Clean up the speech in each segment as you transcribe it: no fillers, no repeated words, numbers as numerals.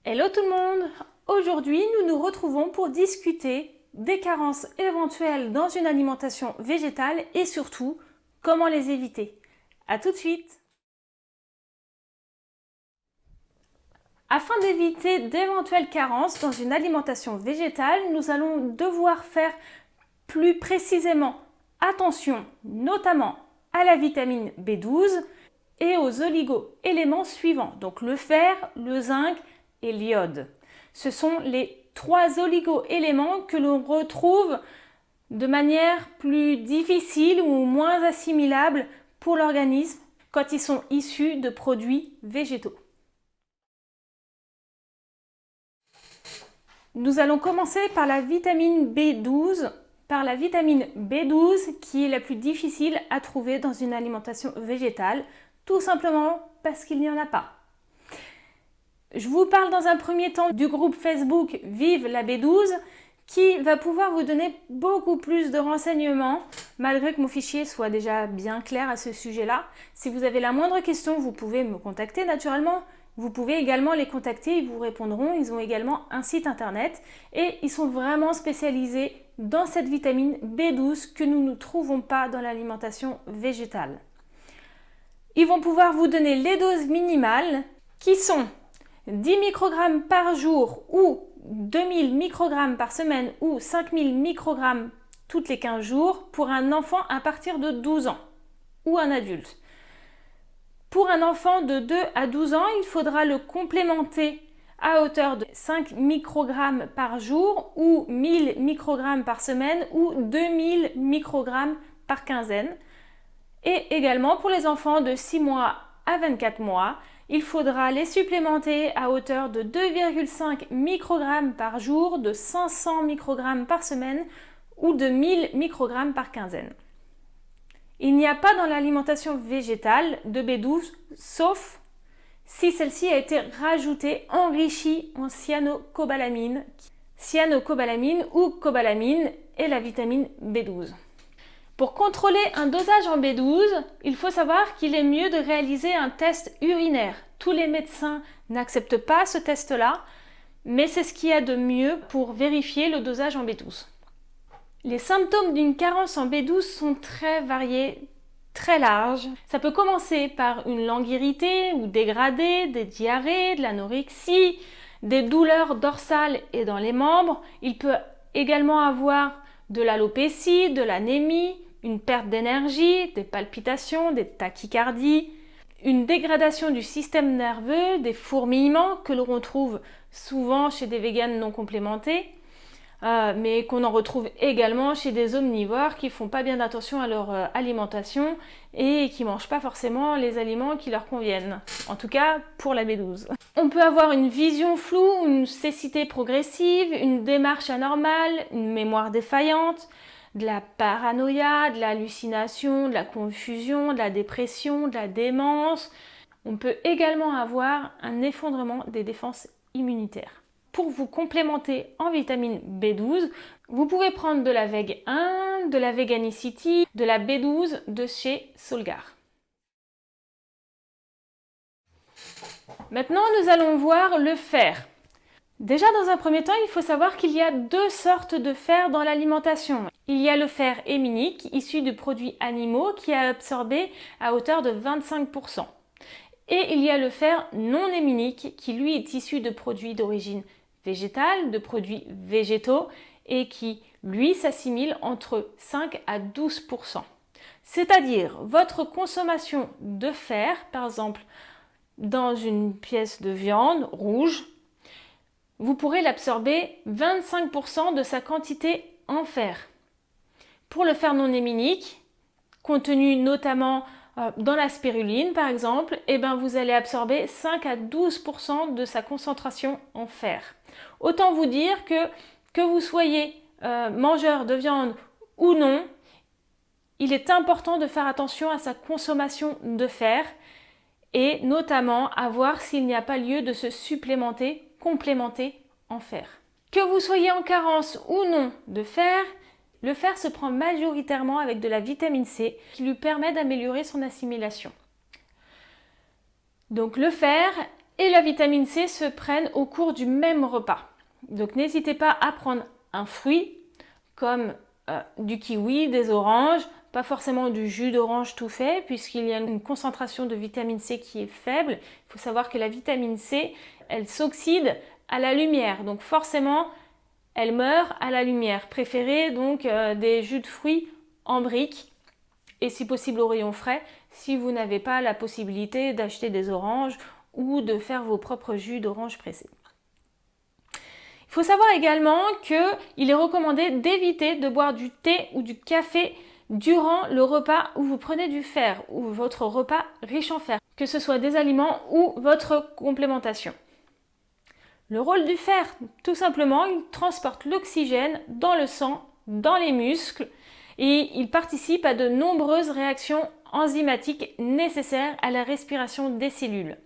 Hello tout le monde! Aujourd'hui, nous nous retrouvons pour discuter des carences éventuelles dans une alimentation végétale et surtout, comment les éviter. A tout de suite! Afin d'éviter d'éventuelles carences dans une alimentation végétale, nous allons devoir faire plus précisément attention notamment à la vitamine B12 et aux oligo-éléments suivants, donc le fer, le zinc et l'iode. Ce sont les 3 oligo-éléments que l'on retrouve de manière plus difficile ou moins assimilable pour l'organisme quand ils sont issus de produits végétaux. Nous allons commencer par la vitamine B12, qui est la plus difficile à trouver dans une alimentation végétale, tout simplement parce qu'il n'y en a pas. Je vous parle dans un premier temps du groupe Facebook Vive la B12 qui va pouvoir vous donner beaucoup plus de renseignements malgré que mon fichier soit déjà bien clair à ce sujet-là. Si vous avez la moindre question, vous pouvez me contacter naturellement. Vous pouvez également les contacter, ils vous répondront. Ils ont également un site internet et ils sont vraiment spécialisés dans cette vitamine B12 que nous ne trouvons pas dans l'alimentation végétale. Ils vont pouvoir vous donner les doses minimales qui sont 10 microgrammes par jour ou 2000 microgrammes par semaine ou 5000 microgrammes toutes les 15 jours pour un enfant à partir de 12 ans ou un adulte. Pour un enfant de 2 à 12 ans, il faudra le complémenter à hauteur de 5 microgrammes par jour ou 1000 microgrammes par semaine ou 2000 microgrammes par quinzaine. Et également pour les enfants de 6 mois à 24 mois, il faudra les supplémenter à hauteur de 2,5 microgrammes par jour, de 500 microgrammes par semaine ou de 1000 microgrammes par quinzaine. Il n'y a pas dans l'alimentation végétale de B12, sauf si celle-ci a été rajoutée, enrichie en cyanocobalaminE. CyanocobalaminE ou cobalamine est la vitamine B12. Pour contrôler un dosage en B12, il faut savoir qu'il est mieux de réaliser un test urinaire. Tous les médecins n'acceptent pas ce test-là, mais c'est ce qu'il y a de mieux pour vérifier le dosage en B12. Les symptômes d'une carence en B12 sont très variés, très larges. Ça peut commencer par une langue irritée ou dégradée, des diarrhées, de l'anorexie, des douleurs dorsales et dans les membres. Il peut également avoir de l'alopécie, de l'anémie, une perte d'énergie, des palpitations, des tachycardies, une dégradation du système nerveux, des fourmillements que l'on retrouve souvent chez des véganes non complémentés, mais qu'on en retrouve également chez des omnivores qui font pas bien attention à leur alimentation et qui mangent pas forcément les aliments qui leur conviennent, en tout cas pour la B12. On peut avoir une vision floue, une cécité progressive, une démarche anormale, une mémoire défaillante, de la paranoïa, de l'hallucination, de la confusion, de la dépression, de la démence. On peut également avoir un effondrement des défenses immunitaires. Pour vous complémenter en vitamine B12, vous pouvez prendre de la Veg 1, de la Veganicity, de la B12 de chez Solgar. Maintenant, nous allons voir le fer. Déjà, dans un premier temps, il faut savoir qu'il y a 2 sortes de fer dans l'alimentation. Il y a le fer héminique, issu de produits animaux, qui est absorbé à hauteur de 25%. Et il y a le fer non héminique, qui lui est issu de produits d'origine végétale, de produits végétaux, et qui, lui, s'assimile entre 5 à 12%. C'est-à-dire, votre consommation de fer, par exemple, dans une pièce de viande rouge, vous pourrez l'absorber 25% de sa quantité en fer. Pour le fer non héminique, contenu notamment dans la spiruline par exemple, vous allez absorber 5 à 12% de sa concentration en fer. Autant vous dire que vous soyez mangeur de viande ou non, il est important de faire attention à sa consommation de fer et notamment à voir s'il n'y a pas lieu de se supplémenter, complémenter en fer. Que vous soyez en carence ou non de fer, le fer se prend majoritairement avec de la vitamine C qui lui permet d'améliorer son assimilation. Donc le fer et la vitamine C se prennent au cours du même repas. Donc n'hésitez pas à prendre un fruit comme du kiwi, des oranges, pas forcément du jus d'orange tout fait puisqu'il y a une concentration de vitamine C qui est faible. Il faut savoir que la vitamine C, elle s'oxyde à la lumière, donc forcément elle meurt à la lumière. Préférez donc des jus de fruits en briques et si possible au rayon frais si vous n'avez pas la possibilité d'acheter des oranges ou de faire vos propres jus d'orange pressés. Il faut savoir également qu'il est recommandé d'éviter de boire du thé ou du café durant le repas où vous prenez du fer ou votre repas riche en fer, que ce soit des aliments ou votre complémentation. Le rôle du fer, tout simplement, il transporte l'oxygène dans le sang, dans les muscles et il participe à de nombreuses réactions enzymatiques nécessaires à la respiration des cellules.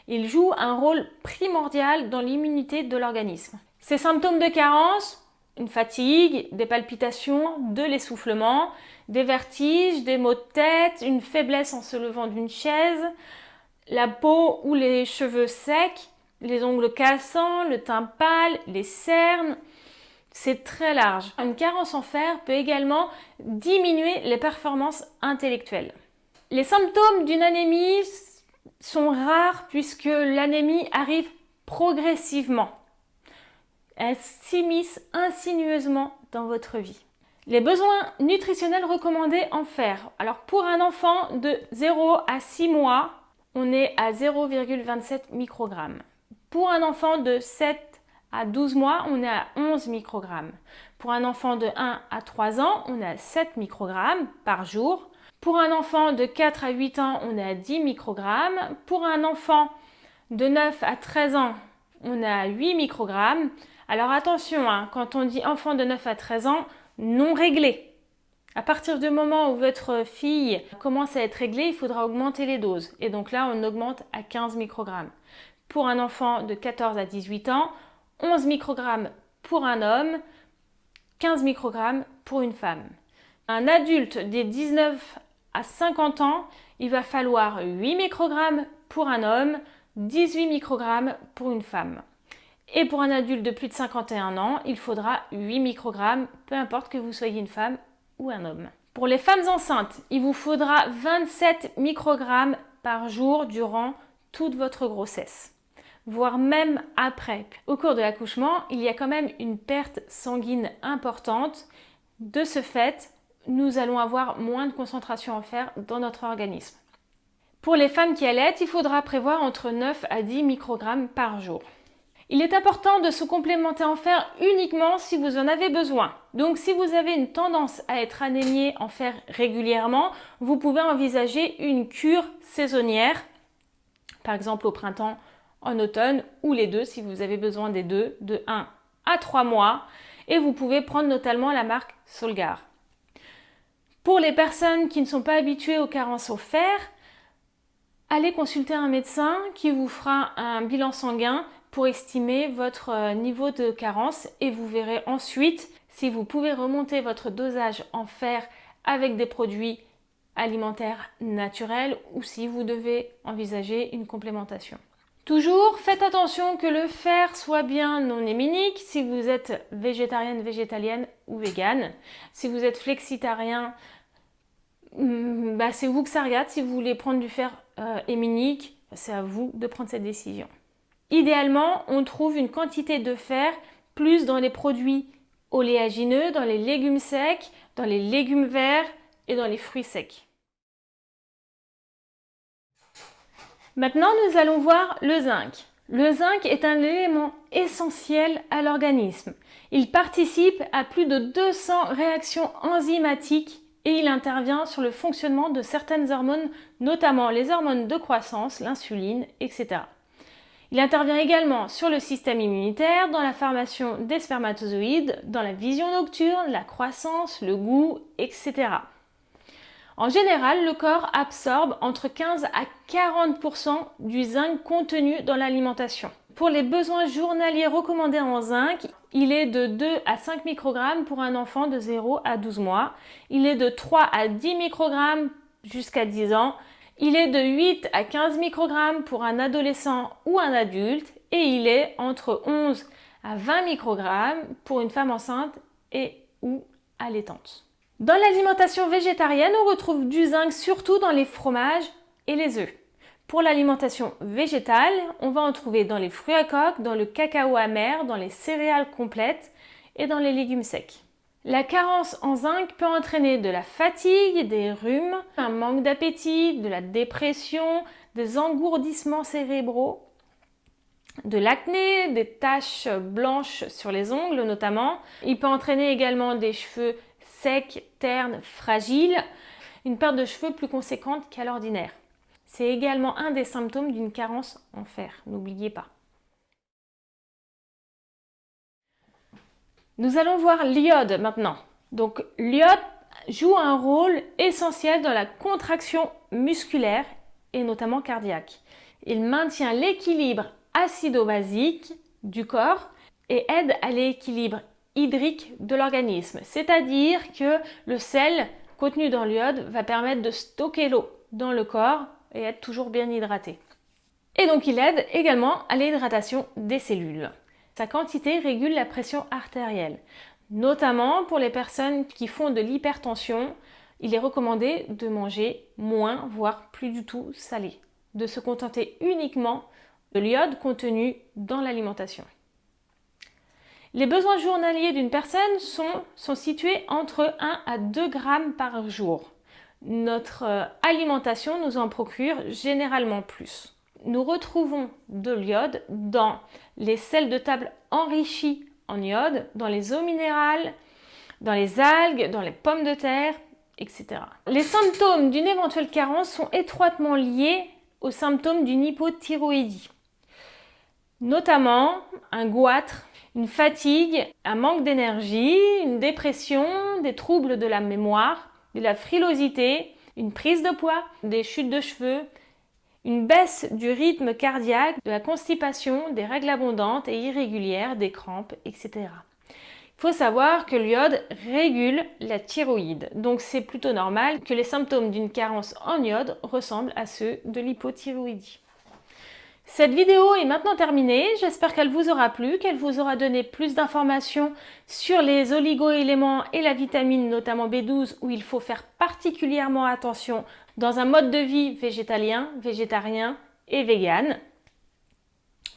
Il joue un rôle primordial dans l'immunité de l'organisme. Ces symptômes de carence, une fatigue, des palpitations, de l'essoufflement, des vertiges, des maux de tête, une faiblesse en se levant d'une chaise, la peau ou les cheveux secs, les ongles cassants, le teint pâle, les cernes, c'est très large. Une carence en fer peut également diminuer les performances intellectuelles. Les symptômes d'une anémie sont rares puisque l'anémie arrive progressivement. Elle s'immisce insinueusement dans votre vie. Les besoins nutritionnels recommandés en fer. Alors pour un enfant de 0 à 6 mois, on est à 0,27 microgrammes. Pour un enfant de 7 à 12 mois, on est à 11 microgrammes. Pour un enfant de 1 à 3 ans, on est à 7 microgrammes par jour. Pour un enfant de 4 à 8 ans, on est à 10 microgrammes. Pour un enfant de 9 à 13 ans, on est à 8 microgrammes. Alors attention, quand on dit enfant de 9 à 13 ans, non réglé. À partir du moment où votre fille commence à être réglée, il faudra augmenter les doses. Et donc là, on augmente à 15 microgrammes. Pour un enfant de 14 à 18 ans, 11 microgrammes pour un homme, 15 microgrammes pour une femme. Un adulte des 19 à 50 ans, il va falloir 8 microgrammes pour un homme, 18 microgrammes pour une femme. Et pour un adulte de plus de 51 ans, il faudra 8 microgrammes, peu importe que vous soyez une femme ou un homme. Pour les femmes enceintes, il vous faudra 27 microgrammes par jour durant toute votre grossesse, voire même après. Au cours de l'accouchement, il y a quand même une perte sanguine importante. De ce fait, nous allons avoir moins de concentration en fer dans notre organisme. Pour les femmes qui allaitent, il faudra prévoir entre 9 à 10 microgrammes par jour. Il est important de se complémenter en fer uniquement si vous en avez besoin. Donc si vous avez une tendance à être anémié en fer régulièrement, vous pouvez envisager une cure saisonnière, par exemple au printemps, en automne ou les deux si vous avez besoin des deux, de 1 à 3 mois. Et vous pouvez prendre notamment la marque Solgar. Pour les personnes qui ne sont pas habituées aux carences au fer, allez consulter un médecin qui vous fera un bilan sanguin pour estimer votre niveau de carence et vous verrez ensuite si vous pouvez remonter votre dosage en fer avec des produits alimentaires naturels ou si vous devez envisager une complémentation. Toujours, faites attention que le fer soit bien non héminique si vous êtes végétarienne, végétalienne ou végane. Si vous êtes flexitarien, c'est vous que ça regarde. Si vous voulez prendre du fer héminique, c'est à vous de prendre cette décision. Idéalement, on trouve une quantité de fer plus dans les produits oléagineux, dans les légumes secs, dans les légumes verts et dans les fruits secs. Maintenant, nous allons voir le zinc. Le zinc est un élément essentiel à l'organisme. Il participe à plus de 200 réactions enzymatiques et il intervient sur le fonctionnement de certaines hormones, notamment les hormones de croissance, l'insuline, etc. Il intervient également sur le système immunitaire, dans la formation des spermatozoïdes, dans la vision nocturne, la croissance, le goût, etc. En général, le corps absorbe entre 15 à 40% du zinc contenu dans l'alimentation. Pour les besoins journaliers recommandés en zinc, il est de 2 à 5 microgrammes pour un enfant de 0 à 12 mois. Il est de 3 à 10 microgrammes jusqu'à 10 ans. Il est de 8 à 15 microgrammes pour un adolescent ou un adulte et il est entre 11 à 20 microgrammes pour une femme enceinte et ou allaitante. Dans l'alimentation végétarienne, on retrouve du zinc surtout dans les fromages et les œufs. Pour l'alimentation végétale, on va en trouver dans les fruits à coque, dans le cacao amer, dans les céréales complètes et dans les légumes secs. La carence en zinc peut entraîner de la fatigue, des rhumes, un manque d'appétit, de la dépression, des engourdissements cérébraux, de l'acné, des taches blanches sur les ongles notamment. Il peut entraîner également des cheveux secs, ternes, fragiles, une perte de cheveux plus conséquente qu'à l'ordinaire. C'est également un des symptômes d'une carence en fer, n'oubliez pas. Nous allons voir l'iode maintenant. Donc l'iode joue un rôle essentiel dans la contraction musculaire et notamment cardiaque. Il maintient l'équilibre acido-basique du corps et aide à l'équilibre hydrique de l'organisme. C'est-à-dire que le sel contenu dans l'iode va permettre de stocker l'eau dans le corps et être toujours bien hydraté. Et donc il aide également à l'hydratation des cellules. Sa quantité régule la pression artérielle. Notamment pour les personnes qui font de l'hypertension, il est recommandé de manger moins, voire plus du tout salé. De se contenter uniquement de l'iode contenu dans l'alimentation. Les besoins journaliers d'une personne sont situés entre 1 à 2 grammes par jour. Notre alimentation nous en procure généralement plus. Nous retrouvons de l'iode dans les sels de table enrichis en iode, dans les eaux minérales, dans les algues, dans les pommes de terre, etc. Les symptômes d'une éventuelle carence sont étroitement liés aux symptômes d'une hypothyroïdie, notamment un goitre, une fatigue, un manque d'énergie, une dépression, des troubles de la mémoire, de la frilosité, une prise de poids, des chutes de cheveux, une baisse du rythme cardiaque, de la constipation, des règles abondantes et irrégulières, des crampes, etc. Il faut savoir que l'iode régule la thyroïde, donc c'est plutôt normal que les symptômes d'une carence en iode ressemblent à ceux de l'hypothyroïdie. Cette vidéo est maintenant terminée, j'espère qu'elle vous aura plu, qu'elle vous aura donné plus d'informations sur les oligo-éléments et la vitamine, notamment B12, où il faut faire particulièrement attention dans un mode de vie végétalien, végétarien et vegan.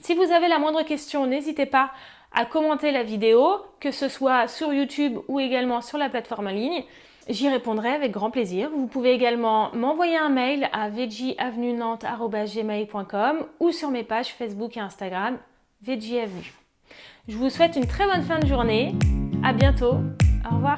Si vous avez la moindre question, n'hésitez pas à commenter la vidéo, que ce soit sur YouTube ou également sur la plateforme en ligne. J'y répondrai avec grand plaisir. Vous pouvez également m'envoyer un mail à vegieavenue@gmail.com ou sur mes pages Facebook et Instagram Veggie Avenue. Je vous souhaite une très bonne fin de journée. À bientôt. Au revoir.